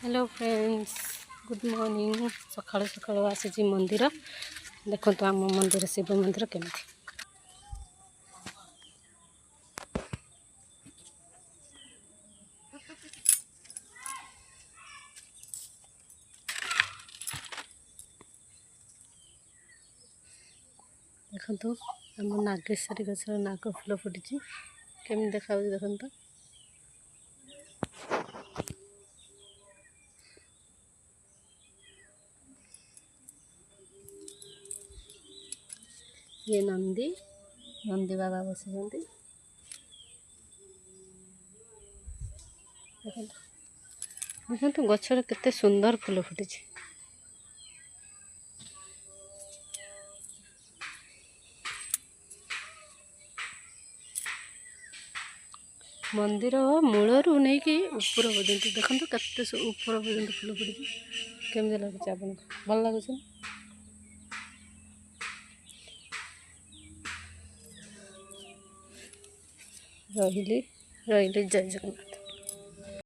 Hello friends, good morning. सकाळु सकाळु आसी मंदिर। देखो तो आम मंदिर शिव मंदिर केमती देखो आम नागेश्वरी गछर नाग फूल फुटी केमी देखा देखो। ये नंदी नंदी बाबा बस देखो गचर केते सुंदर फूल फुटी। मंदिर मूलरू नहीं कि ऊपर पर्यंत देखो केते ऊपर पर्यंत फूल फुटी केमी लगुच आप भल लगुच। रही जय जगन्नाथ।